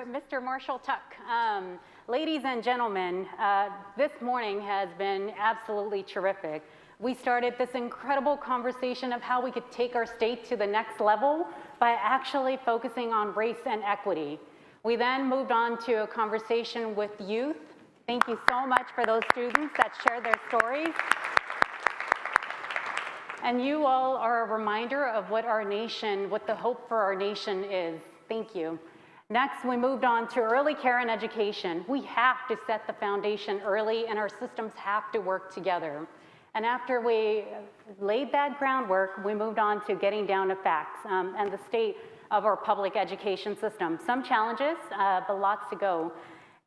Mr. Marshall Tuck. Ladies and gentlemen, this morning has been absolutely terrific. We started this incredible conversation of how we could take our state to the next level by actually focusing on race and equity. We then moved on to a conversation with youth. Thank you so much for those students that shared their stories. And you all are a reminder of what our nation, what the hope for our nation is. Thank you. Next, we moved on to early care and education. We have to set the foundation early, and our systems have to work together. And after we laid that groundwork, we moved on to getting down to facts and the state of our public education system. Some challenges, but lots to go.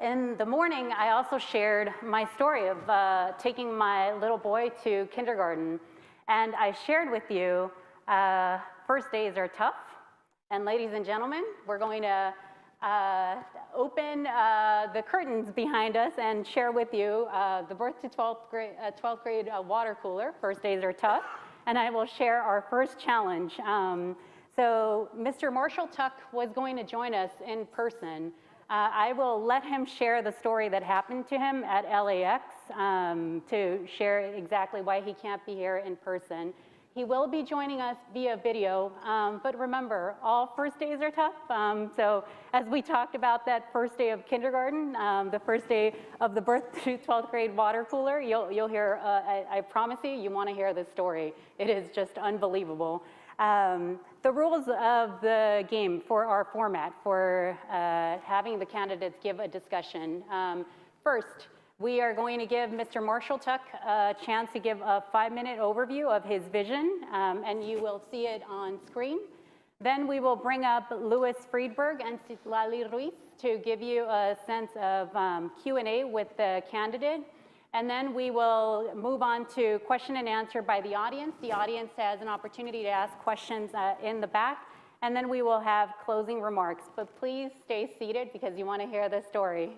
In the morning, I also shared my story of taking my little boy to kindergarten. And I shared with you, first days are tough. And ladies and gentlemen, we're going to open the curtains behind us and share with you the birth to 12th grade water cooler. First days are tough. And I will share our first challenge. So Mr. Marshall Tuck was going to join us in person. I will let him share the story that happened to him at LAX to share exactly why he can't be here in person. He will be joining us via video, but remember, all first days are tough. So as we talked about that first day of kindergarten, the first day of the birth to 12th grade water cooler, you'll hear, I promise you want to hear this story. It is just unbelievable. The rules of the game for our format for having the candidates give a discussion. First, we are going to give Mr. Marshall Tuck a chance to give a 5-minute overview of his vision, and you will see it on screen. Then we will bring up Louis Friedberg and Citlali Ruiz to give you a sense of Q&A with the candidate. And then we will move on to question and answer by the audience. The audience has an opportunity to ask questions in the back. And then we will have closing remarks. But please stay seated because you want to hear the story.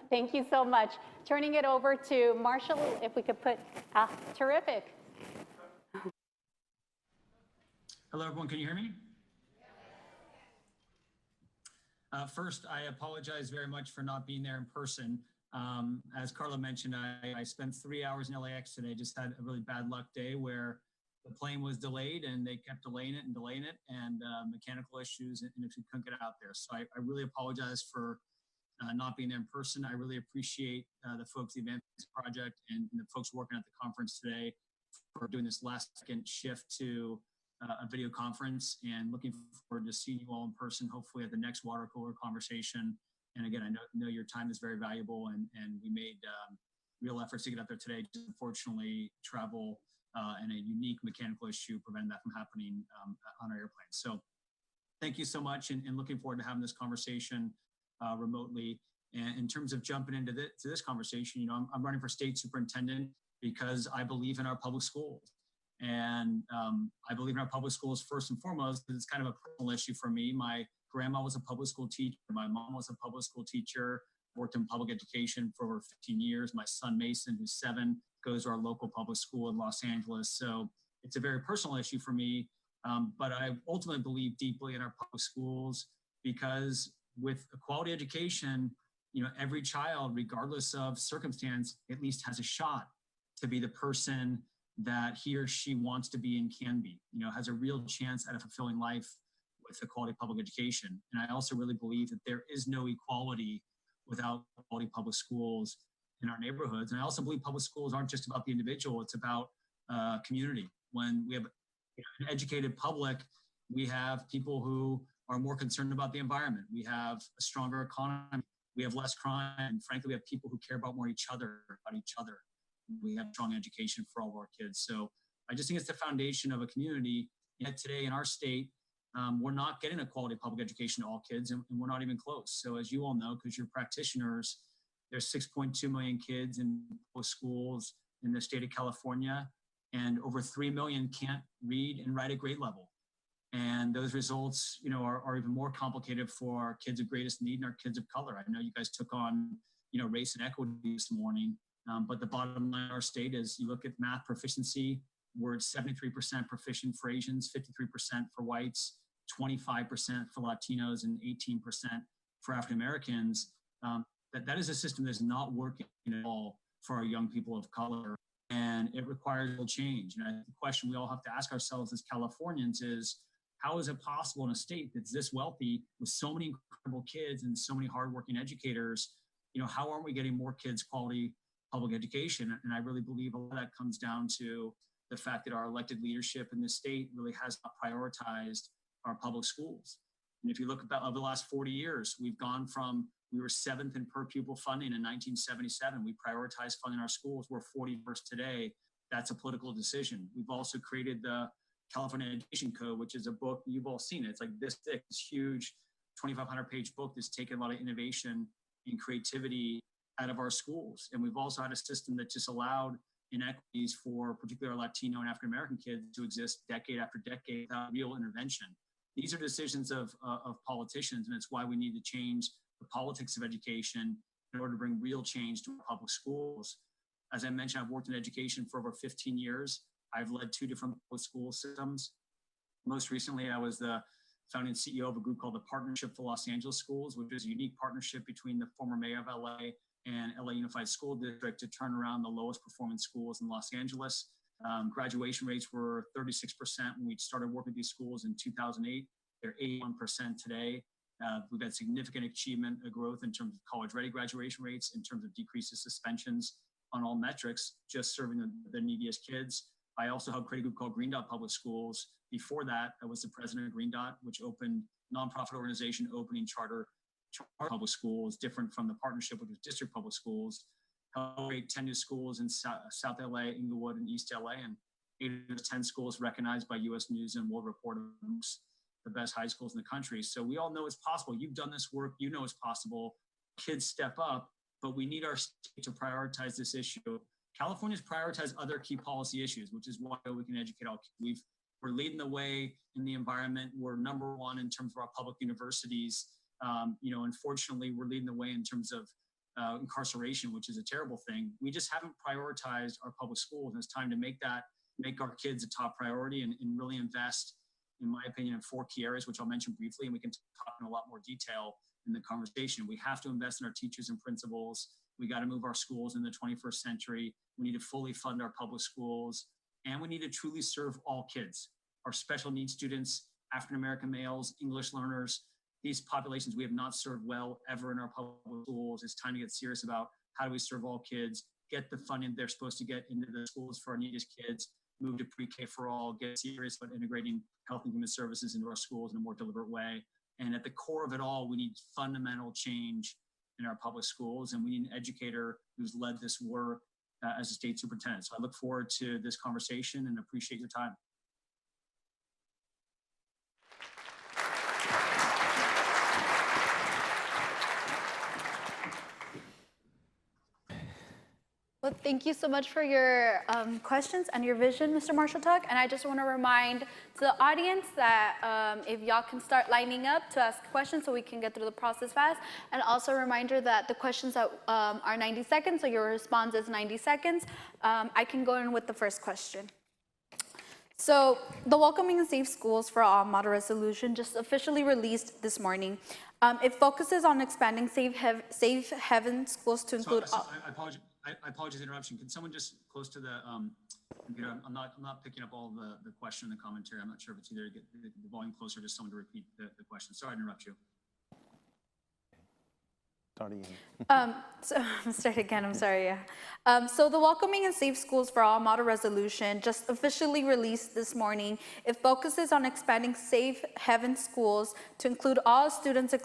Thank you so much. Turning it over to Marshall, if we could put, terrific. Hello, everyone. Can you hear me? First, I apologize very much for not being there in person. As Carla mentioned, I spent 3 hours in LAX today. Just had a really bad luck day where the plane was delayed and they kept delaying it and mechanical issues and we couldn't get out there. So I really apologize for not being there in person. I really appreciate the folks at the Advanced Project and the folks working at the conference today for doing this last second shift to a video conference, and looking forward to seeing you all in person, hopefully at the next water cooler conversation. And again, I know your time is very valuable, and we made real efforts to get out there today. Just unfortunately, travel and a unique mechanical issue prevented that from happening on our airplane. So thank you so much, and looking forward to having this conversation remotely. And in terms of jumping into this conversation, I'm running for state superintendent because I believe in our public schools. And I believe in our public schools first and foremost because it's kind of a personal issue for me. My grandma was a public school teacher. My mom was a public school teacher, worked in public education for over 15 years. My son, Mason, who's 7, goes to our local public school in Los Angeles. So it's a very personal issue for me. But I ultimately believe deeply in our public schools because with a quality education, every child, regardless of circumstance, at least has a shot to be the person that he or she wants to be and can be, has a real chance at a fulfilling life with a quality public education. And I also really believe that there is no equality without quality public schools in our neighborhoods. And I also believe public schools aren't just about the individual, it's about community. When we have an educated public, we have people who are more concerned about the environment. We have a stronger economy. We have less crime. And frankly, we have people who care about each other. We have strong education for all of our kids. So I just think it's the foundation of a community. Yet today in our state, we're not getting a quality public education to all kids, and we're not even close. So as you all know, because you're practitioners, there's 6.2 million kids in public schools in the state of California, and over 3 million can't read and write at grade level. And those results, are even more complicated for our kids of greatest need and our kids of color. I know you guys took on, race and equity this morning. But the bottom line in our state is you look at math proficiency, we're at 73% proficient for Asians, 53% for whites, 25% for Latinos, and 18% for African Americans, that is a system that's not working at all for our young people of color, and it requires real change. And I think the question we all have to ask ourselves as Californians is, how is it possible in a state that's this wealthy with so many incredible kids and so many hardworking educators, how aren't we getting more kids quality public education? And I really believe a lot of that comes down to the fact that our elected leadership in this state really has not prioritized our public schools. And if you look about over the last 40 years, we've gone from, we were 7th in per pupil funding in 1977. We prioritized funding our schools. We're 41st today. That's a political decision. We've also created the California Education Code, which is a book, you've all seen it. It's like this thick, this huge 2,500 page book that's taken a lot of innovation and creativity out of our schools. And we've also had a system that just allowed inequities for particularly our Latino and African American kids to exist decade after decade without real intervention. These are decisions of politicians, and it's why we need to change the politics of education in order to bring real change to our public schools. As I mentioned, I've worked in education for over 15 years. I've led 2 different public school systems. Most recently, I was the founding CEO of a group called the Partnership for Los Angeles Schools, which is a unique partnership between the former mayor of LA and LA Unified School District to turn around the lowest performing schools in Los Angeles. Graduation rates were 36% when we started working with these schools in 2008. They're 81% today. We've had significant achievement, growth in terms of college-ready graduation rates, in terms of decreases suspensions on all metrics, just serving the neediest kids. I also helped create a group called Green Dot Public Schools. Before that, I was the president of Green Dot, which opened nonprofit organization opening charter public schools, different from the partnership with the district public schools. Helped create 10 new schools in South LA, Inglewood, and East LA, and 8 of those 10 schools recognized by U.S. News and World Report amongst the best high schools in the country. So we all know it's possible. You've done this work. You know it's possible. Kids step up, but we need our state to prioritize this issue. California's prioritized other key policy issues, which is why we can educate all kids. We're leading the way in the environment. We're number 1 in terms of our public universities. Unfortunately, we're leading the way in terms of incarceration, which is a terrible thing. We just haven't prioritized our public schools, and it's time to make our kids a top priority and really invest, in my opinion, in 4 key areas, which I'll mention briefly, and we can talk in a lot more detail in the conversation. We have to invest in our teachers and principals. We got to move our schools in the 21st century. We need to fully fund our public schools, and we need to truly serve all kids. Our special needs students, African-American males, English learners, these populations we have not served well ever in our public schools. It's time to get serious about how do we serve all kids, get the funding they're supposed to get into the schools for our neediest kids, move to pre-K for all, get serious about integrating health and human services into our schools in a more deliberate way. And at the core of it all, we need fundamental change in our public schools, and we need an educator who's led this work as a state superintendent. So I look forward to this conversation and appreciate your time. Well, thank you so much for your questions and your vision, Mr. Marshall-Tuck. And I just want to remind the audience that if y'all can start lining up to ask questions so we can get through the process fast. And also a reminder that the questions that are 90 seconds, so your response is 90 seconds. I can go in with the first question. So the Welcoming and Safe Schools for All model resolution just officially released this morning. It focuses on expanding safe haven schools to include all. I apologize for the interruption. Can someone just close to the computer? I'm not picking up all the question and the commentary. I'm not sure if it's either to get the volume closer or just someone to repeat the question. Sorry to interrupt you. So start again, I'm sorry, yeah. So the Welcoming and Safe Schools for All model resolution just officially released this morning. It focuses on expanding safe haven schools to include all students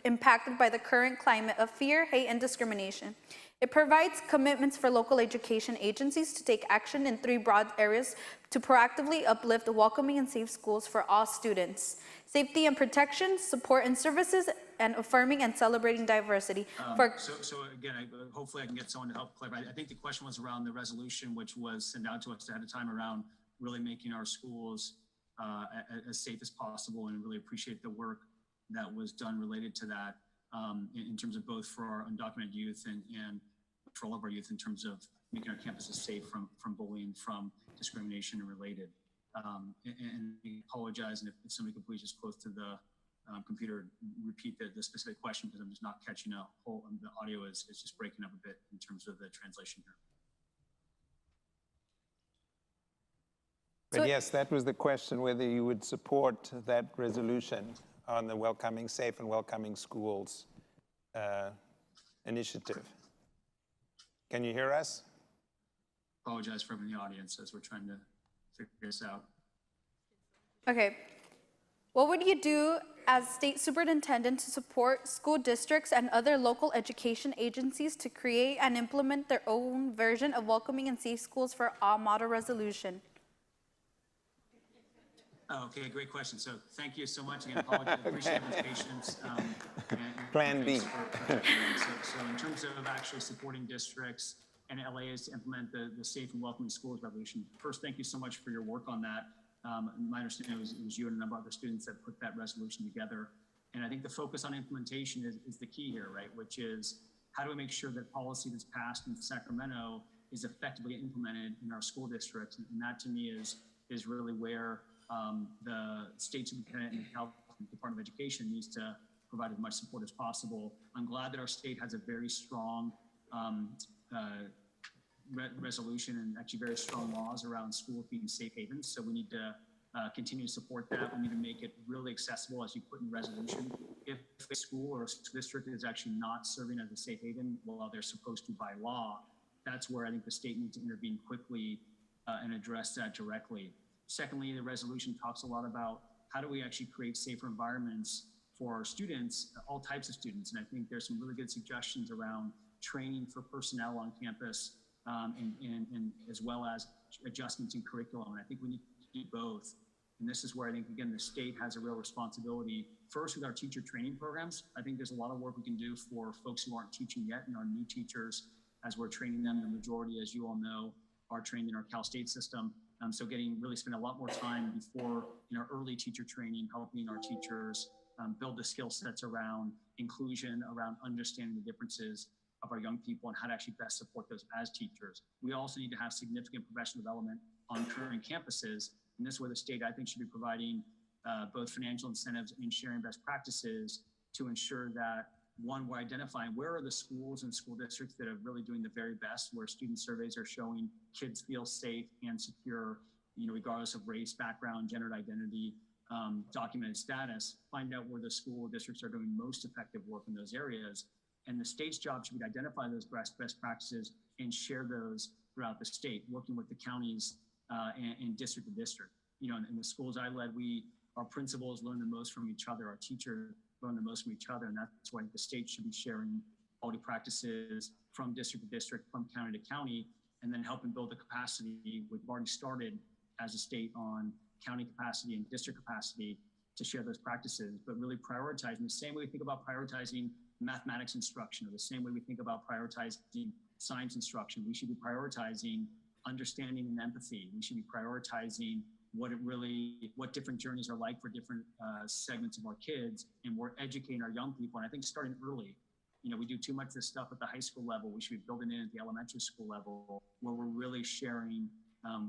impacted by the current climate of fear, hate, and discrimination. It provides commitments for local education agencies to take action in 3 broad areas to proactively uplift welcoming and safe schools for all students. Safety and protection, support and services, and affirming and celebrating diversity. So again, hopefully I can get someone to help clarify. I think the question was around the resolution, which was sent out to us ahead of time around really making our schools as safe as possible, and really appreciate the work that was done related to that in terms of both for our undocumented youth and for all of our youth in terms of making our campuses safe from bullying, from discrimination and related. And we apologize, and if somebody could please just close to the computer repeat the specific question because I'm just not catching a whole, the audio is just breaking up a bit in terms of the translation here. But yes, that was the question, whether you would support that resolution on the Welcoming Safe and Welcoming Schools initiative. Can you hear us? Apologize for everyone in the audience as we're trying to figure this out. Okay. What would you do as state superintendent to support school districts and other local education agencies to create and implement their own version of welcoming and safe schools for all model resolution? Oh, okay, great question. So thank you so much. Again, apologize, appreciate everyone's patience. And Plan B. So in terms of actually supporting districts and LAs to implement the Safe and Welcoming Schools Revolution, first, thank you so much for your work on that. My understanding it was you and a number of other students that put that resolution together. And I think the focus on implementation is the key here, right? Which is how do we make sure that policy that's passed in Sacramento is effectively implemented in our school districts? And that to me is really where the state superintendent and the California Department of Education needs to provide as much support as possible. I'm glad that our state has a very strong resolution and actually very strong laws around schools being safe havens. So we need to continue to support that. We need to make it really accessible, as you put in resolution. If a school or a district is actually not serving as a safe haven while they're supposed to by law, that's where I think the state needs to intervene quickly and address that directly. Secondly, the resolution talks a lot about how do we actually create safer environments for our students, all types of students. And I think there's some really good suggestions around training for personnel on campus and as well as adjustments in curriculum. And I think we need to do both. And this is where I think, again, the state has a real responsibility. First, with our teacher training programs, I think there's a lot of work we can do for folks who aren't teaching yet and our new teachers as we're training them. The majority, as you all know, are trained in our Cal State system. So really spending a lot more time before in our early teacher training, helping our teachers build the skill sets around inclusion, around understanding the differences of our young people and how to actually best support those as teachers. We also need to have significant professional development on current campuses. And this is where the state, I think, should be providing both financial incentives and sharing best practices to ensure that, one, we're identifying where are the schools and school districts that are really doing the very best, where student surveys are showing kids feel safe and secure, regardless of race, background, gendered identity, documented status. Find out where the school districts are doing most effective work in those areas. And the state's job should be to identify those best practices and share those throughout the state, working with the counties and district to district. In the schools I led, our principals learn the most from each other. Our teachers learn the most from each other. And that's why the state should be sharing quality practices from district to district, from county to county, and then helping build the capacity. We've already started as a state on county capacity and district capacity to share those practices, but really prioritizing the same way we think about prioritizing mathematics instruction, or the same way we think about prioritizing science instruction. We should be prioritizing understanding and empathy. We should be prioritizing what different journeys are like for different segments of our kids, and we're educating our young people. And I think starting early, we do too much of this stuff at the high school level. We should be building it at the elementary school level, where we're really sharing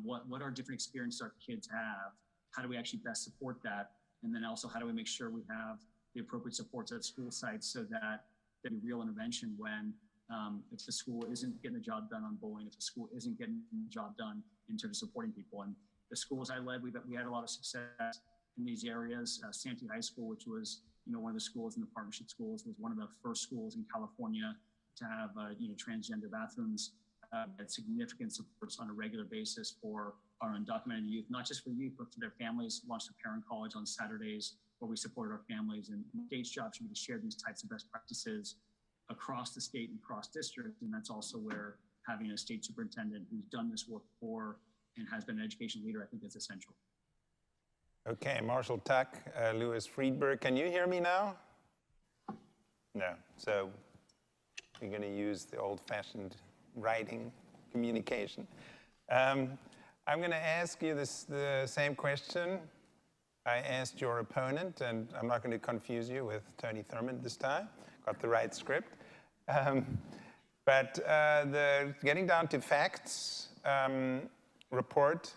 what our different experiences our kids have. How do we actually best support that? And then also, how do we make sure we have the appropriate supports at school sites so that there'd be real intervention when if the school isn't getting the job done on bullying, if the school isn't getting the job done in terms of supporting people. And the schools I led, we had a lot of success in these areas. Santee High School, which was one of the schools in the partnership schools, was one of the first schools in California to have transgender bathrooms. Had significant supports on a regular basis for our undocumented youth, not just for youth, but for their families. Launched a parent college on Saturdays where we supported our families. And the state's job should be to share these types of best practices across the state and across districts. And that's also where having a state superintendent who's done this work before and has been an education leader, I think is essential. Okay, Marshall Tuck, Louis Friedberg, can you hear me now? No, so we're going to use the old-fashioned writing communication. I'm going to ask you the same question I asked your opponent, and I'm not going to confuse you with Tony Thurmond this time. Got the right script. But the Getting Down to Facts report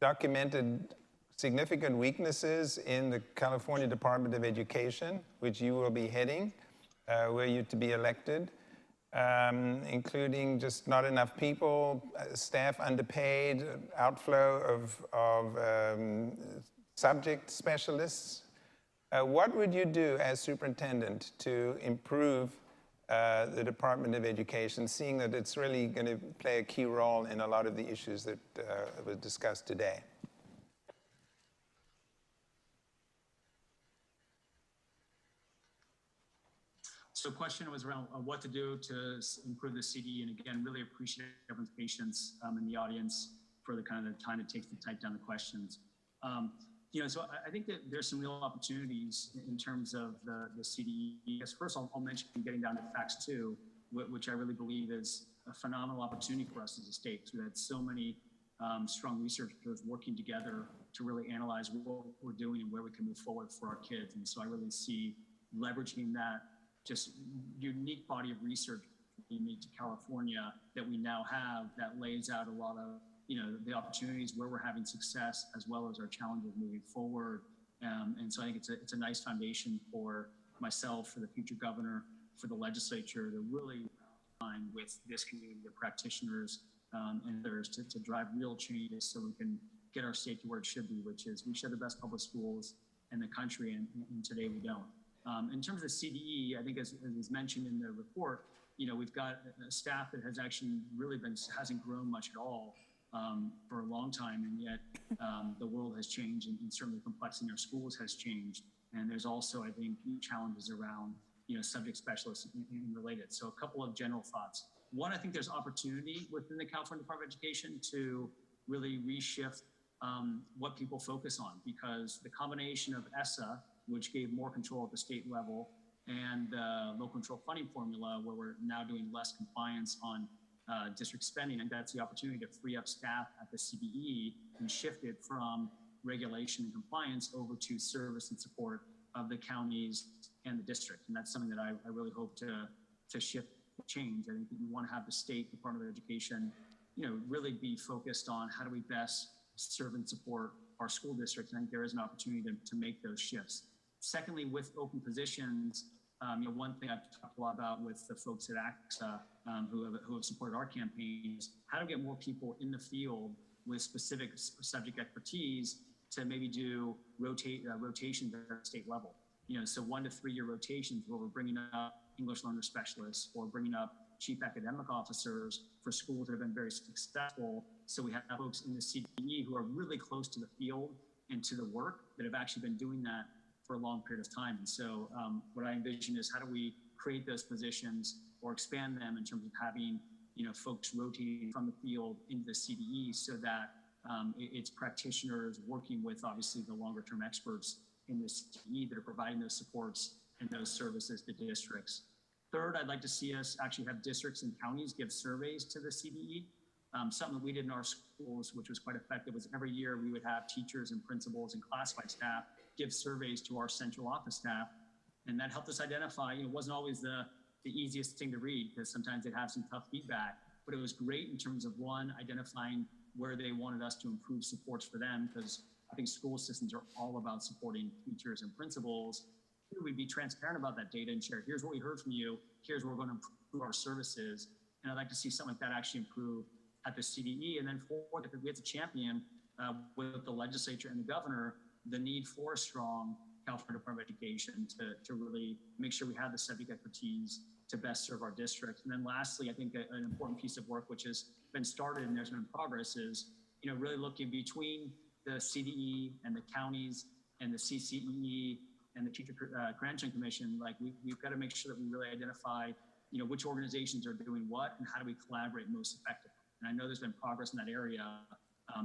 documented significant weaknesses in the California Department of Education, which you will be heading, were you to be elected, including just not enough people, staff underpaid, outflow of subject specialists. What would you do as superintendent to improve the Department of Education, seeing that it's really going to play a key role in a lot of the issues that were discussed today? So the question was around what to do to improve the CDE, and again, really appreciate everyone's patience in the audience for the kind of time it takes to type down the questions. So I think that there's some real opportunities in terms of the CDE. Yes, first I'll mention getting down to facts too, which I really believe is a phenomenal opportunity for us as a state. We had so many strong researchers working together to really analyze what we're doing and where we can move forward for our kids. And so I really see leveraging that just unique body of research unique to California that we now have that lays out a lot of the opportunities where we're having success as well as our challenges moving forward. And so I think it's a nice foundation for myself, for the future governor, for the legislature to really align with this community of practitioners and others to drive real changes so we can get our state to where it should be, which is we should have the best public schools in the country, and today we don't. In terms of CDE, I think as is mentioned in the report, we've got a staff that has actually really hasn't grown much at all for a long time, and yet the world has changed, and certainly the complexity in our schools has changed. And there's also, I think, challenges around subject specialists and related. So a couple of general thoughts. One, I think there's opportunity within the California Department of Education to really reshift what people focus on, because the combination of ESSA, which gave more control at the state level, and the local control funding formula, where we're now doing less compliance on district spending, and that's the opportunity to free up staff at the CDE and shift it from regulation and compliance over to service and support of the counties and the district. And that's something that I really hope to shift, change. I think that you want to have the state Department of Education, really be focused on how do we best serve and support our school districts. And I think there is an opportunity to make those shifts. Secondly, with open positions, one thing I've talked a lot about with the folks at AXA who have supported our campaign is how to get more people in the field with specific subject expertise to maybe do rotations at the state level. So 1 to 3 year rotations where we're bringing up English learner specialists or bringing up chief academic officers for schools that have been very successful. So we have folks in the CDE who are really close to the field and to the work that have actually been doing that for a long period of time. And so what I envision is how do we create those positions or expand them in terms of having folks rotating from the field into the CDE so that it's practitioners working with obviously the longer term experts in the CDE that are providing those supports and those services to districts. Third, I'd like to see us actually have districts and counties give surveys to the CDE. Something that we did in our schools, which was quite effective, was every year we would have teachers and principals and classified staff give surveys to our central office staff. And that helped us identify, it wasn't always the easiest thing to read because sometimes they'd have some tough feedback, but it was great in terms of one, identifying where they wanted us to improve supports for them, because I think school systems are all about supporting teachers and principals. We'd be transparent about that data and share, here's what we heard from you, here's where we're going to improve our services. And I'd like to see something like that actually improve at the CDE. And then fourth, we have to champion with the legislature and the governor the need for a strong California Department of Education to really make sure we have the subject expertise to best serve our districts. And then lastly, I think an important piece of work which has been started and there's been progress is, really looking between the CDE and the counties and the CCEE and the Teacher Credentialing Commission. Like we've got to make sure that we really identify, which organizations are doing what and how do we collaborate most effectively. And I know there's been progress in that area,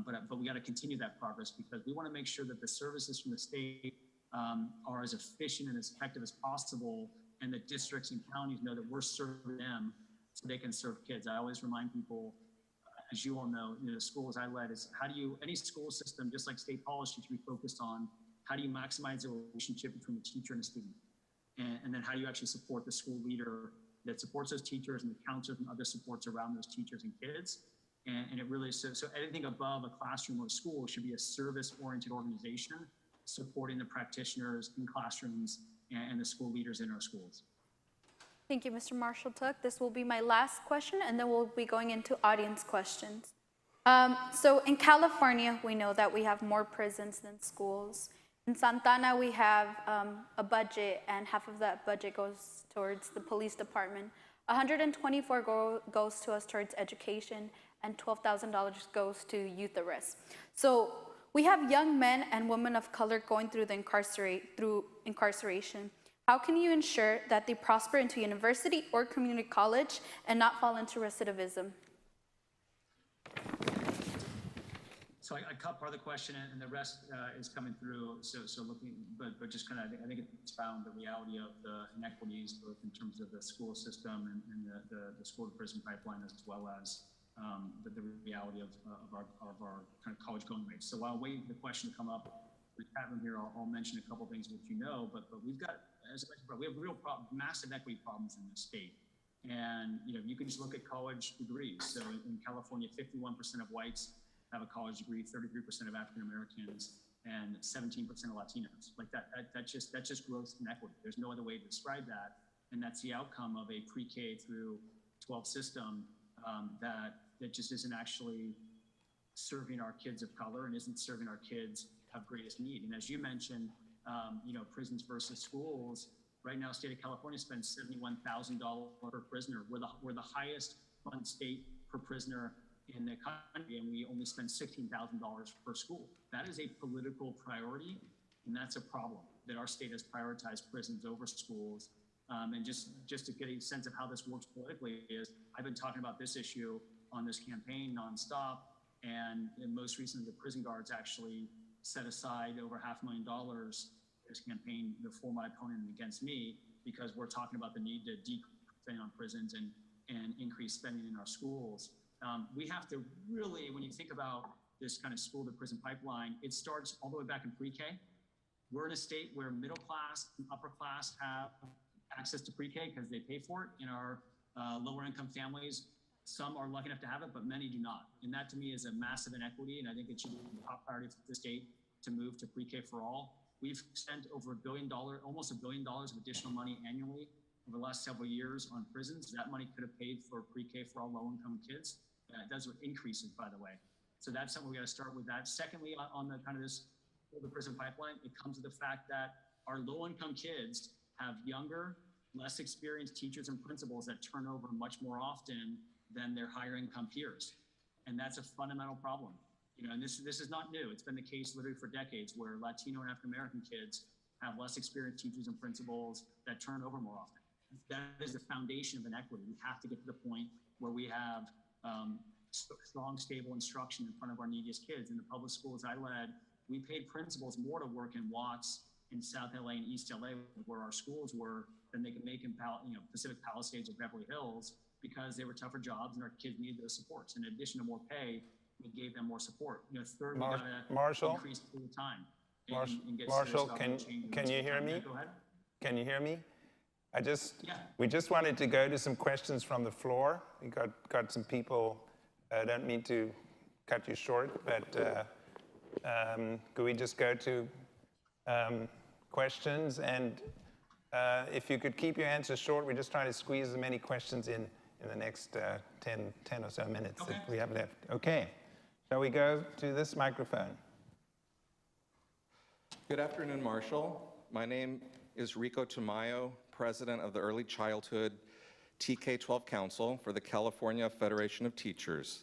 but we got to continue that progress because we want to make sure that the services from the state are as efficient and as effective as possible, and that districts and counties know that we're serving them so they can serve kids. I always remind people, as you all know, the schools I led is any school system, just like state policy, should be focused on how do you maximize the relationship between the teacher and the student, and then how do you actually support the school leader that supports those teachers and the counselors and other supports around those teachers and kids. And it really, so anything above a classroom or a school should be a service-oriented organization supporting the practitioners in classrooms and the school leaders in our schools. Thank you, Mr. Marshall-Tuck. This will be my last question, and then we'll be going into audience questions. So in California, we know that we have more prisons than schools. In Santana, we have a budget, and half of that budget goes towards the police department. $124 goes to us towards education, and $12,000 goes to youth arrest. So we have young men and women of color going through incarceration. How can you ensure that they prosper into university or community college and not fall into recidivism? So I caught part of the question, and the rest is coming through. So looking, but just kind of, I think it's found the reality of the inequities, both in terms of the school system and the school to prison pipeline, as well as the reality of our kind of college going rates. So while waiting for the question to come up, we have them here. I'll mention a couple of things which you know, but we've got, as I mentioned, we have real massive equity problems in this state. And you can just look at college degrees. So in California, 51% of whites have a college degree, 33% of African Americans, and 17% of Latinos. Like that's just gross inequity. There's no other way to describe that, and that's the outcome of a pre-K through 12 system that just isn't actually serving our kids of color and isn't serving our kids of greatest need. And as you mentioned, prisons versus schools. Right now, state of California spends $71,000 per prisoner. We're the highest fund state per prisoner in the country, and we only spend $16,000 per school. That is a political priority, and that's a problem that our state has prioritized prisons over schools. And just to get a sense of how this works politically is, I've been talking about this issue on this campaign nonstop, and most recently, the prison guards actually set aside over $500,000 this campaign for my opponent and against me, because we're talking about the need to decrease spending on prisons and increase spending in our schools. We have to really, when you think about this kind of school to prison pipeline, it starts all the way back in pre-K. We're in a state where middle class and upper class have access to pre-K because they pay for it. In our lower income families, some are lucky enough to have it, but many do not. And that to me is a massive inequity, and I think it should be the top priority for the state to move to pre-K for all. We've spent over $1 billion, almost $1 billion of additional money annually over the last several years on prisons. That money could have paid for pre-K for all low-income kids. That's what increases, by the way. So that's something we got to start with that. Secondly, on the kind of the prison pipeline, it comes to the fact that our low-income kids have younger, less experienced teachers and principals that turn over much more often than their higher-income peers, and that's a fundamental problem. And this is not new. It's been the case literally for decades, where Latino and African American kids have less experienced teachers and principals that turn over more often. That is the foundation of inequity. We have to get to the point where we have strong, stable instruction in front of our neediest kids. In the public schools I led, we paid principals more to work in Watts, in South LA and East LA, where our schools were, than they could make in Pacific Palisades or Beverly Hills, because they were tougher jobs and our kids needed those supports. In addition to more pay, we gave them more support. Third, we gotta increase the time. Marshall, can you hear me? Yeah, go ahead. Can you hear me? We just wanted to go to some questions from the floor. We got some people. I don't mean to cut you short, but could we just go to questions? And if you could keep your answers short, we're just trying to squeeze as many questions in the next 10 or so minutes that we have left. Okay. Shall we go to this microphone? Good afternoon, Marshall. My name is Rico Tamayo, president of the Early Childhood TK-12 Council for the California Federation of Teachers.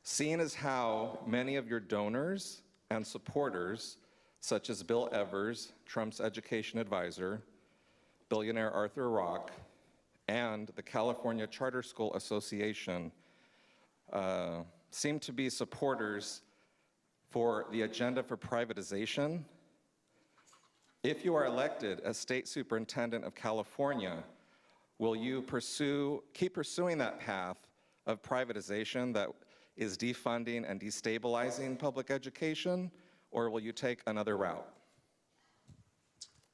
Seeing as how many of your donors and supporters, such as Bill Evers, Trump's education advisor, billionaire Arthur Rock, and the California Charter School Association seem to be supporters for the agenda for privatization, if you are elected as state superintendent of California, will you keep pursuing that path of privatization that is defunding and destabilizing public education, or will you take another route?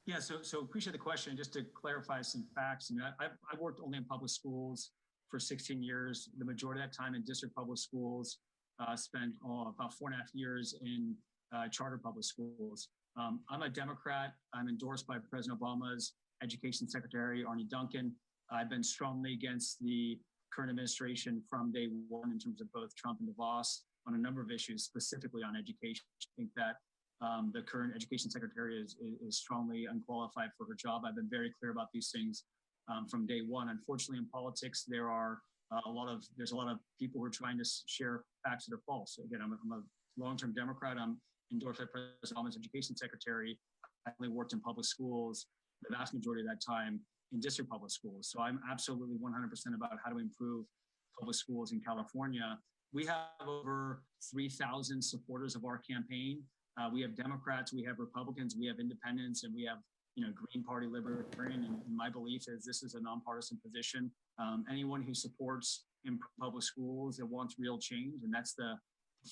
Yeah, so appreciate the question. Just to clarify some facts, I've worked only in public schools for 16 years, the majority of that time in district public schools, spent about 4.5 years in charter public schools. I'm a Democrat. I'm endorsed by President Obama's Education Secretary, Arne Duncan. I've been strongly against the current administration from day one in terms of both Trump and DeVos on a number of issues, specifically on education. I think that the current Education Secretary is strongly unqualified for her job. I've been very clear about these things from day one. Unfortunately, in politics, there's a lot of people who are trying to share facts that are false. Again, I'm a long-term Democrat. I'm endorsed by President Obama's Education Secretary. I only worked in public schools the vast majority of that time in district public schools. So I'm absolutely 100% about how to improve public schools in California. We have over 3,000 supporters of our campaign. We have Democrats, we have Republicans, we have independents, and we have Green Party, Libertarian. And my belief is this is a nonpartisan position. Anyone who supports in public schools that wants real change, and that's the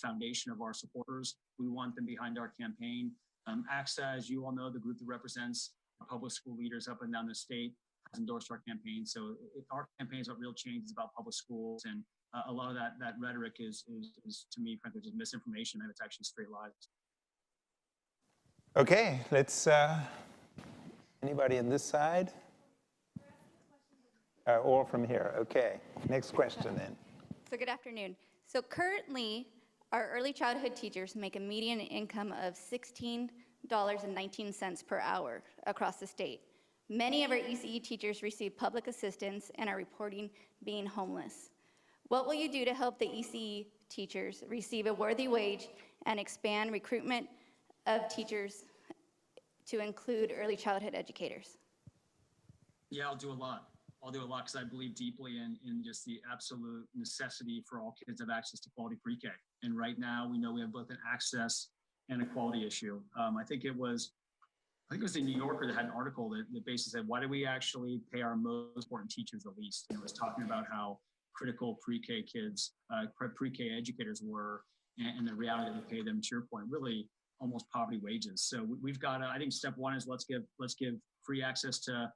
foundation of our supporters. We want them behind our campaign. AXA, as you all know, the group that represents public school leaders up and down the state, has endorsed our campaign. So our campaign is about real change. It's about public schools, and a lot of that rhetoric is to me, frankly, just misinformation, and it's actually straight lies. Okay, let's, anybody on this side? Or from here, okay. Next question then. So good afternoon. So currently, our early childhood teachers make a median income of $16.19 per hour across the state. Many of our ECE teachers receive public assistance and are reporting being homeless. What will you do to help the ECE teachers receive a worthy wage and expand recruitment of teachers to include early childhood educators? Yeah, I'll do a lot. I'll do a lot because I believe deeply in just the absolute necessity for all kids to have access to quality pre-K. And right now, we know we have both an access and a quality issue. I think it was the New Yorker that had an article that basically said, why do we actually pay our most important teachers the least? And it was talking about how critical pre-K kids, pre-K educators were, and the reality that we pay them, to your point, really almost poverty wages. So we've got, I think step one is let's give free access to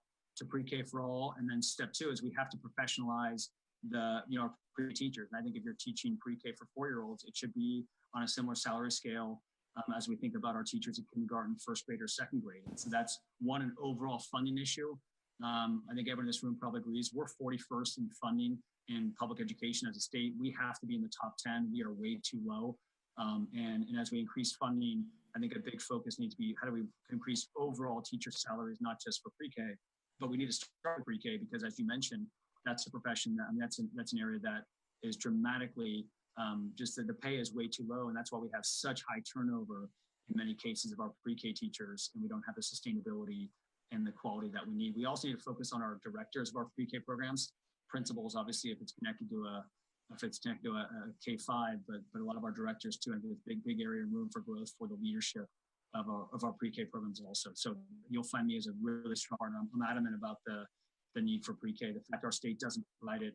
pre-K for all. And then step two is we have to professionalize our pre-K teachers. And I think if you're teaching pre-K for 4-year-olds, it should be on a similar salary scale as we think about our teachers in kindergarten, first grade, or second grade. And so that's one, an overall funding issue. I think everyone in this room probably agrees we're 41st in funding in public education as a state. We have to be in the top 10. We are way too low. And as we increase funding, I think a big focus needs to be how do we increase overall teacher salaries, not just for pre-K, but we need to start with pre-K because, as you mentioned, that's a profession that's an area that is dramatically just that the pay is way too low, and that's why we have such high turnover in many cases of our pre-K teachers, and we don't have the sustainability and the quality that we need. We also need to focus on our directors of our pre-K programs, principals, obviously, if it's connected to a K-5, but a lot of our directors too, and there's big area and room for growth for the leadership of our pre-K programs also. So you'll find me as a really strong partner. I'm adamant about the need for pre-K. The fact our state doesn't provide it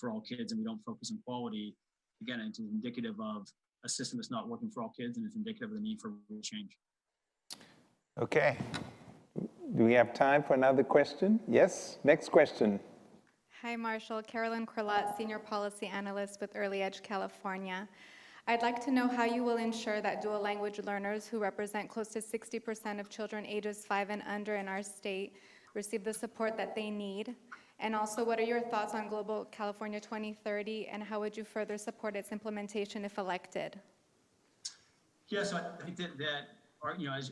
for all kids and we don't focus on quality, again, it's indicative of a system that's not working for all kids, and it's indicative of the need for real change. Okay. Do we have time for another question? Yes, next question. Hi, Marshall. Carolyn Corlett, Senior Policy Analyst with Early Edge California. I'd like to know how you will ensure that dual language learners, who represent close to 60% of children ages 5 and under in our state, receive the support that they need. And also, what are your thoughts on Global California 2030, and how would you further support its implementation if elected? Yeah, so I think that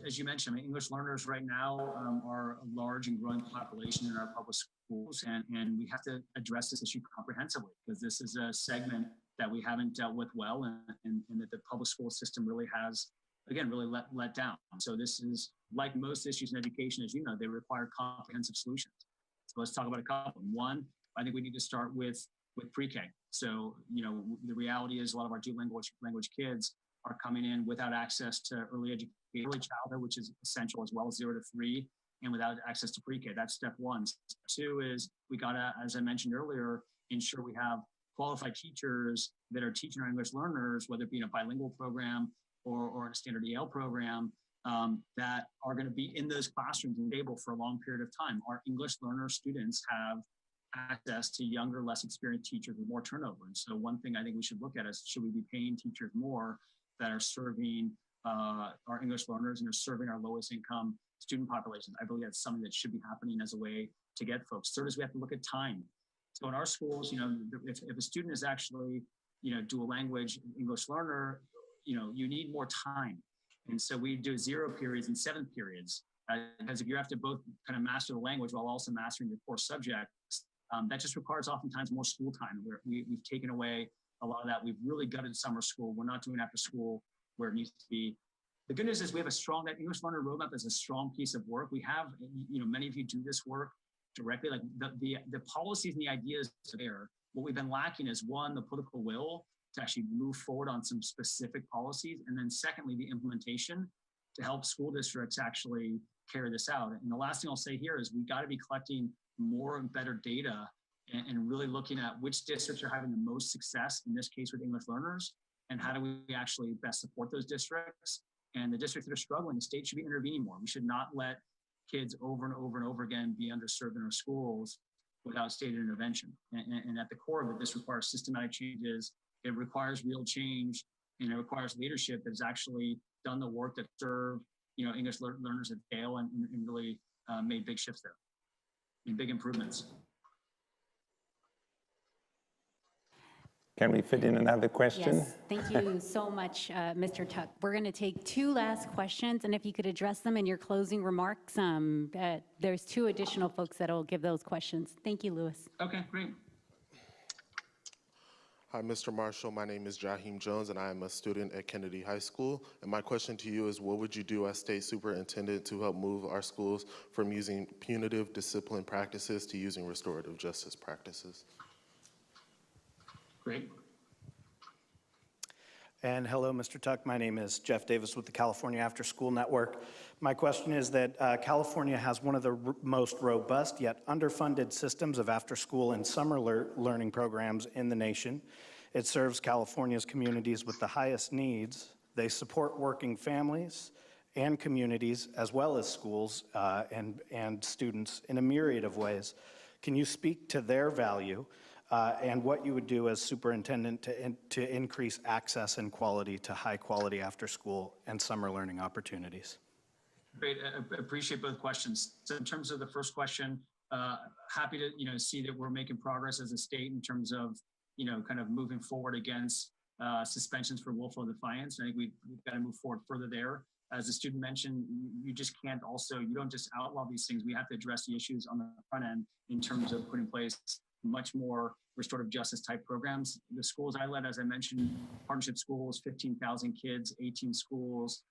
as you mentioned, English learners right now are a large and growing population in our public schools, and we have to address this issue comprehensively because this is a segment that we haven't dealt with well, and that the public school system really has, again, really let down. So this is like most issues in education, as you know, they require comprehensive solutions. So let's talk about a couple. One, I think we need to start with pre-K. So, the reality is a lot of our dual language kids are coming in without access to early childhood, which is essential, as well as 0 to 3, and without access to pre-K. That's step one. Step two is we gotta, as I mentioned earlier, ensure we have qualified teachers that are teaching our English learners, whether it be in a bilingual program or in a standard EL program, that are going to be in those classrooms and able for a long period of time. Our English learner students have access to younger, less experienced teachers with more turnover. And so one thing I think we should look at is, should we be paying teachers more that are serving our English learners and are serving our lowest income student populations? I believe that's something that should be happening as a way to get folks. Third is we have to look at time. So in our schools, if a student is actually, dual language English learner, you need more time. And so we do 0 periods and 7 periods. Because if you have to both kind of master the language while also mastering your core subjects, that just requires oftentimes more school time. We've taken away a lot of that. We've really gutted summer school. We're not doing after school where it needs to be. The good news is we have that English learner roadmap is a strong piece of work. We have, many of you do this work directly, like the policies and the ideas are there. What we've been lacking is, one, the political will to actually move forward on some specific policies. And then secondly, the implementation to help school districts actually carry this out. And the last thing I'll say here is we got to be collecting more and better data and really looking at which districts are having the most success, in this case with English learners, and how do we actually best support those districts. And the districts that are struggling, the state should be intervening more. We should not let kids over and over and over again be underserved in our schools without state intervention. And at the core of it, this requires systematic changes. It requires real change, and it requires leadership that has actually done the work that serve English learners at scale and really made big shifts there and big improvements. Can we fit in another question? Yes, thank you so much, Mr. Tuck. We're going to take 2 last questions, and if you could address them in your closing remarks, there's 2 additional folks that will give those questions. Thank you, Louis. Okay, great. Hi, Mr. Marshall. My name is Jaheim Jones, and I am a student at Kennedy High School. And my question to you is, what would you do as state superintendent to help move our schools from using punitive discipline practices to using restorative justice practices? Great. And hello, Mr. Tuck. My name is Jeff Davis with the California After School Network. My question is that California has one of the most robust yet underfunded systems of after-school and summer learning programs in the nation. It serves California's communities with the highest needs. They support working families and communities, as well as schools and students in a myriad of ways. Can you speak to their value and what you would do as superintendent to increase access and quality to high-quality after-school and summer learning opportunities? Great, I appreciate both questions. So in terms of the first question, happy to see that we're making progress as a state in terms of kind of moving forward against suspensions for willful defiance. I think we've got to move forward further there. As the student mentioned, you just can't you don't just outlaw these things. We have to address the issues on the front end in terms of putting in place much more restorative justice type programs. The schools I led, as I mentioned, partnership schools, 15,000 kids, 18 schools,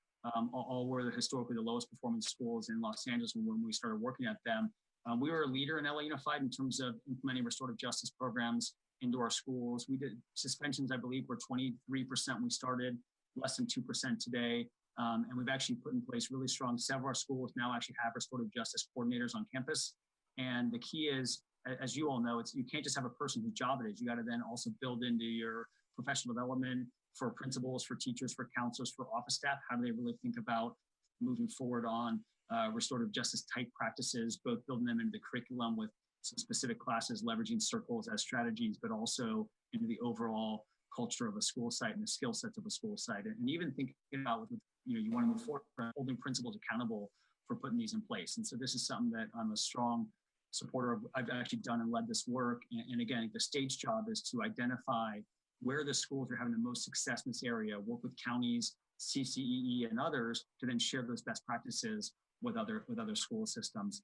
all were historically the lowest performing schools in Los Angeles when we started working at them. We were a leader in LA Unified in terms of implementing restorative justice programs into our schools. We did suspensions, I believe, were 23% when we started, less than 2% today. And we've actually put in place really strong, several of our schools now actually have restorative justice coordinators on campus. And the key is, as you all know, you can't just have a person whose job it is. You got to then also build into your professional development for principals, for teachers, for counselors, for office staff. How do they really think about moving forward on restorative justice type practices, both building them into the curriculum with some specific classes, leveraging circles as strategies, but also into the overall culture of a school site and the skill sets of a school site. And even thinking about, you want to move forward, holding principals accountable for putting these in place. And so this is something that I'm a strong supporter of. I've actually done and led this work. And again, the state's job is to identify where the schools are having the most success in this area, work with counties, CCEE, and others to then share those best practices with other school systems.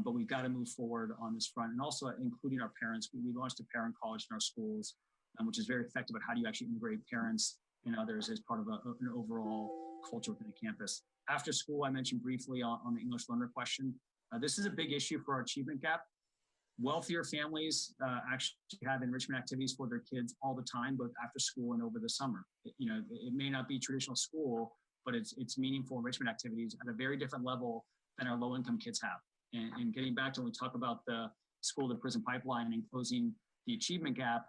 But we've got to move forward on this front, and also including our parents. We launched a parent college in our schools, which is very effective at how do you actually integrate parents and others as part of an overall culture within a campus. After school, I mentioned briefly on the English learner question. This is a big issue for our achievement gap. Wealthier families actually have enrichment activities for their kids all the time, both after school and over the summer. It may not be traditional school, but it's meaningful enrichment activities at a very different level than our low-income kids have. And getting back to when we talk about the school to prison pipeline and closing the achievement gap,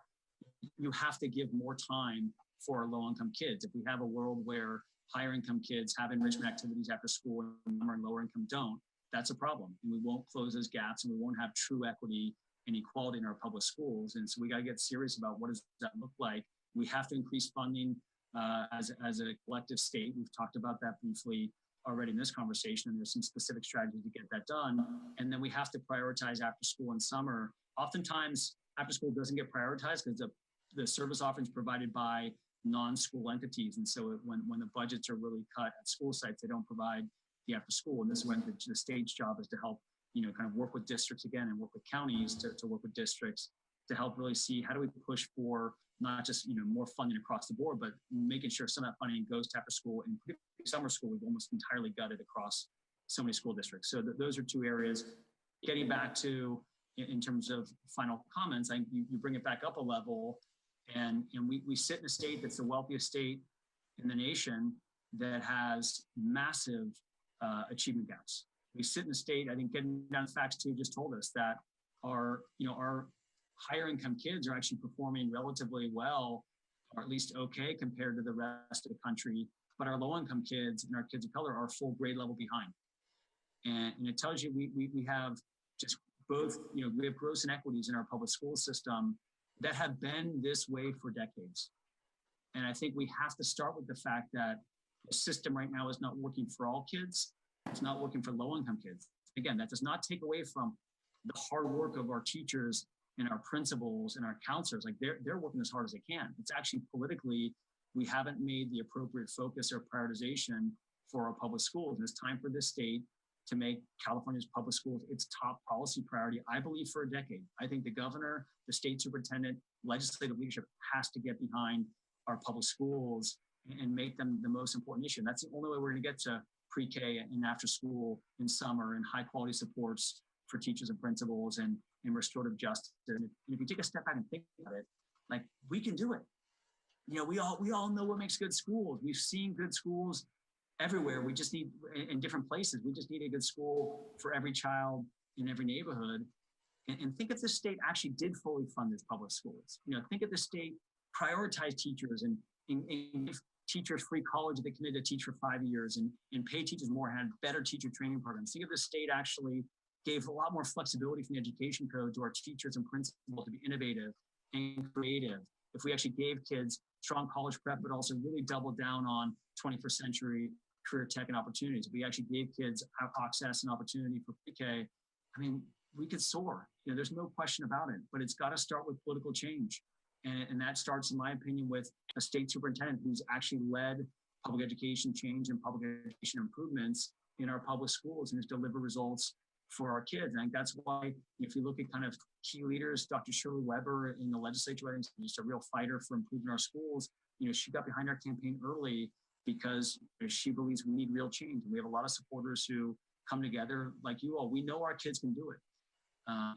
you have to give more time for our low-income kids. If we have a world where higher-income kids have enrichment activities after school and lower-income don't, that's a problem. And we won't close those gaps, and we won't have true equity inequality in our public schools. And so we got to get serious about what does that look like. We have to increase funding as a collective state. We've talked about that briefly already in this conversation, and there's some specific strategies to get that done. And then we have to prioritize after school and summer. Oftentimes, after school doesn't get prioritized because the service offerings provided by non-school entities. And so when the budgets are really cut at school sites, they don't provide the after school. And this is when the state's job is to help, kind of work with districts again and work with counties to work with districts to help really see how do we push for not just, more funding across the board, but making sure some of that funding goes to after school. And summer school, we've almost entirely gutted across so many school districts. So those are two areas. Getting back to, in terms of final comments, you bring it back up a level, and we sit in a state that's the wealthiest state in the nation that has massive achievement gaps. We sit in a state, I think getting down to facts too just told us that our higher income kids are actually performing relatively well, or at least okay compared to the rest of the country. But our low income kids and our kids of color are full grade level behind. And it tells you we have just both, we have gross inequities in our public school system that have been this way for decades. And I think we have to start with the fact that the system right now is not working for all kids. It's not working for low income kids. Again, that does not take away from the hard work of our teachers and our principals and our counselors. Like they're working as hard as they can. It's actually politically, we haven't made the appropriate focus or prioritization for our public schools. And it's time for this state to make California's public schools its top policy priority, I believe, for a decade. I think the governor, the state superintendent, legislative leadership has to get behind our public schools and make them the most important issue. And that's the only way we're going to get to pre-K and after school in summer and high quality supports for teachers and principals and restorative justice. And if you take a step back and think about it, like we can do it. We all know what makes good schools. We've seen good schools everywhere. We just need, in different places, we just need a good school for every child in every neighborhood. And think if the state actually did fully fund its public schools. Think if the state prioritized teachers and give teachers free college if they committed to teach for 5 years and pay teachers more, had better teacher training programs. Think if the state actually gave a lot more flexibility from the education code to our teachers and principals to be innovative and creative. If we actually gave kids strong college prep, but also really doubled down on 21st century career tech and opportunities. If we actually gave kids access and opportunity for pre-K, we could soar. There's no question about it, but it's got to start with political change. And that starts, in my opinion, with a state superintendent who's actually led public education change and public education improvements in our public schools and has delivered results for our kids. And I think that's why, if you look at kind of key leaders, Dr. Shirley Weber in the legislature, I think just a real fighter for improving our schools. She got behind our campaign early because she believes we need real change. And we have a lot of supporters who come together like you all. We know our kids can do it.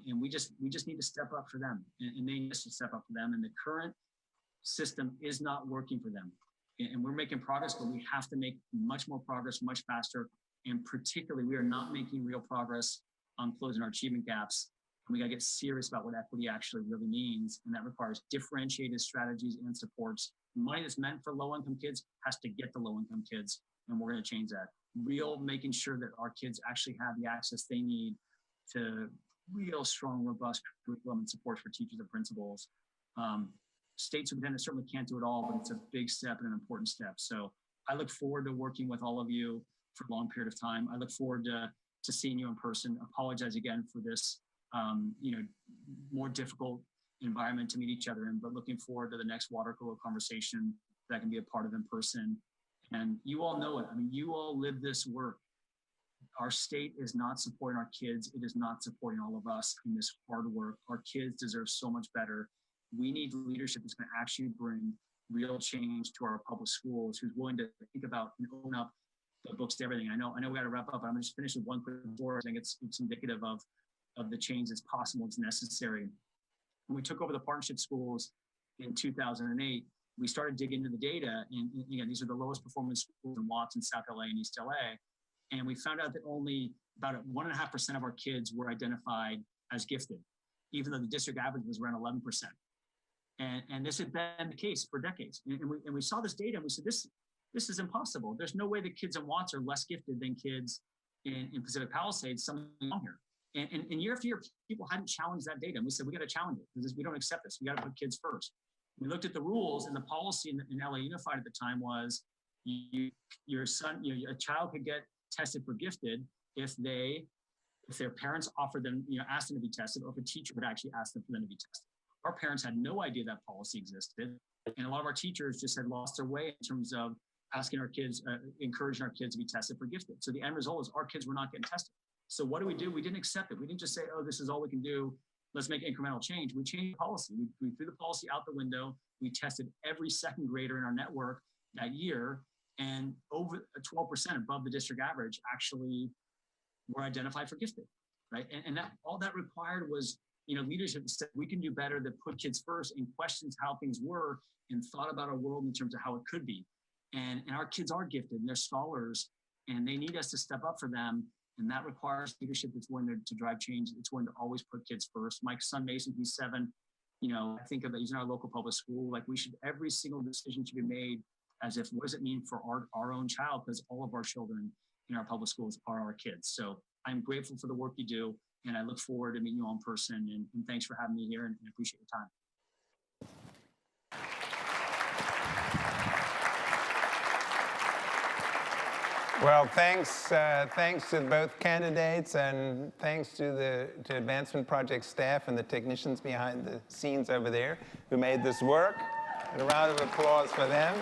And we just need to step up for them, and they need to step up for them. And the current system is not working for them. And we're making progress, but we have to make much more progress, much faster. And particularly, we are not making real progress on closing our achievement gaps. And we got to get serious about what equity actually really means. And that requires differentiated strategies and supports. Money that's meant for low-income kids has to get to low-income kids. And we're going to change that. Making sure that our kids actually have the access they need to real strong, robust curriculum and support for teachers and principals. State superintendent certainly can't do it all, but it's a big step and an important step. So I look forward to working with all of you for a long period of time. I look forward to seeing you in person. Apologize again for this, more difficult environment to meet each other in, but looking forward to the next water cooler conversation that I can be a part of in person. And you all know it. You all live this work. Our state is not supporting our kids. It is not supporting all of us in this hard work. Our kids deserve so much better. We need leadership that's going to actually bring real change to our public schools, who's willing to think about and own up the books to everything. I know we got to wrap up, but I'm going to just finish with one quick story. I think it's indicative of the change that's possible, it's necessary. When we took over the partnership schools in 2008, we started digging into the data, and these are the lowest performing schools in Watson, South LA, and East LA. And we found out that only about 1.5% of our kids were identified as gifted, even though the district average was around 11%. And this had been the case for decades. And we saw this data and we said, this is impossible. There's no way the kids in Watts are less gifted than kids in Pacific Palisades, something wrong here. And year after year, people hadn't challenged that data. And we said, we got to challenge it because we don't accept this. We got to put kids first. We looked at the rules, and the policy in LA Unified at the time was your child could get tested for gifted if their parents offered them, asked them to be tested, or if a teacher would actually ask them for them to be tested. Our parents had no idea that policy existed. And a lot of our teachers just had lost their way in terms of asking our kids, encouraging our kids to be tested for gifted. So the end result is our kids were not getting tested. So what do? We didn't accept it. We didn't just say, oh, this is all we can do. Let's make incremental change. We changed policy. We threw the policy out the window. We tested every second grader in our network that year, and over 12% above the district average actually were identified for gifted, right? And that all that required was, leadership said we can do better, that put kids first and questions how things were and thought about our world in terms of how it could be. And our kids are gifted and they're scholars, and they need us to step up for them. And that requires leadership that's willing to drive change. It's willing to always put kids first. My son Mason, he's 7. I think about he's in our local public school. Like every single decision should be made as if, what does it mean for our own child? Because all of our children in our public schools are our kids. So I'm grateful for the work you do, and I look forward to meeting you all in person. And thanks for having me here, and appreciate your time. Well, thanks to both candidates, and thanks to the Advancement Project staff and the technicians behind the scenes over there who made this work. And a round of applause for them.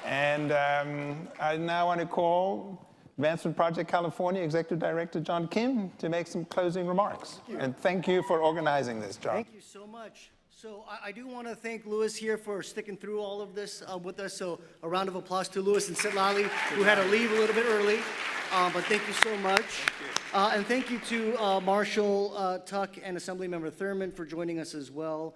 And I now want to call Advancement Project California Executive Director John Kim to make some closing remarks. And thank you for organizing this, John. Thank you so much. So I do want to thank Louis here for sticking through all of this with us. So a round of applause to Louis and Sitlali, who had to leave a little bit early. But thank you so much. And thank you to Marshall Tuck and Assemblymember Thurman for joining us as well.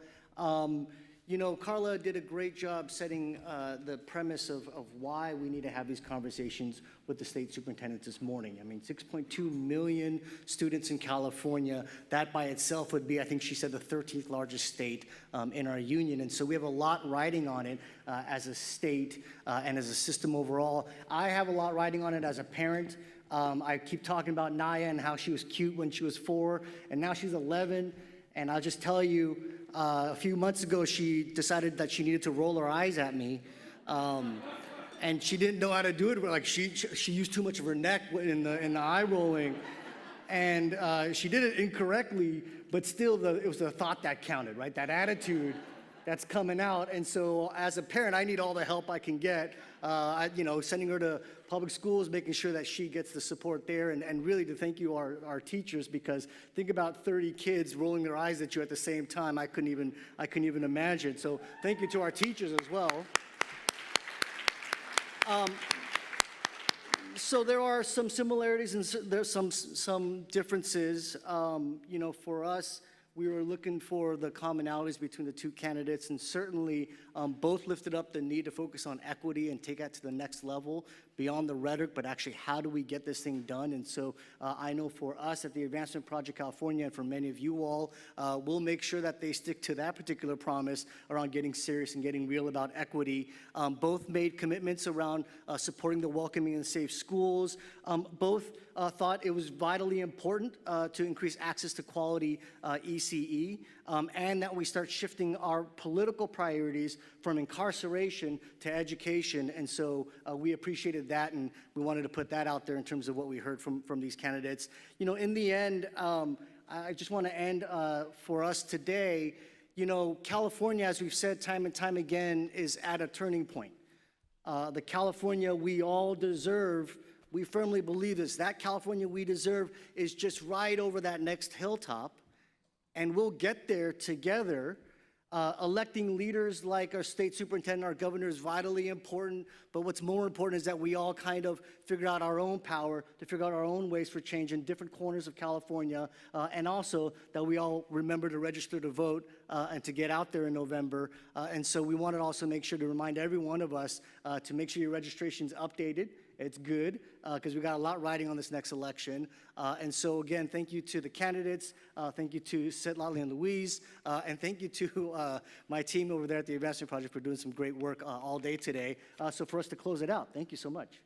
Carla did a great job setting the premise of why we need to have these conversations with the state superintendent this morning. I mean, 6.2 million students in California. That by itself would be, I think she said, the 13th largest state in our union. And so we have a lot riding on it as a state and as a system overall. I have a lot riding on it as a parent. I keep talking about Naya and how she was cute when she was 4, and now she's 11. And I'll just tell you, a few months ago, she decided that she needed to roll her eyes at me. And she didn't know how to do it. Like she used too much of her neck in the eye rolling. And she did it incorrectly, but still it was the thought that counted, right? That attitude that's coming out. And so as a parent, I need all the help I can get. Sending her to public schools, making sure that she gets the support there, and really to thank you, our teachers, because think about 30 kids rolling their eyes at you at the same time. I couldn't even imagine. So thank you to our teachers as well. So there are some similarities and there's some differences. For us, we were looking for the commonalities between the two candidates, and certainly both lifted up the need to focus on equity and take that to the next level beyond the rhetoric, but actually how do we get this thing done? And so I know for us at the Advancement Project California, and for many of you all, we'll make sure that they stick to that particular promise around getting serious and getting real about equity. Both made commitments around supporting the welcoming and safe schools. Both thought it was vitally important to increase access to quality ECE, and that we start shifting our political priorities from incarceration to education. And so we appreciated that, and we wanted to put that out there in terms of what we heard from these candidates. In the end, I just want to end for us today, California, as we've said time and time again, is at a turning point. The California we all deserve, we firmly believe this, that California we deserve is just right over that next hilltop, and we'll get there together. Electing leaders like our state superintendent, our governor, is vitally important, but what's more important is that we all kind of figure out our own power to figure out our own ways for change in different corners of California, and also that we all remember to register to vote and to get out there in November. And so we want to also make sure to remind every one of us to make sure your registration's updated. It's good, because we got a lot riding on this next election. And so again, thank you to the candidates, thank you to Sitlali and Louise, and thank you to my team over there at the Advancement Project for doing some great work all day today. So for us to close it out, thank you so much.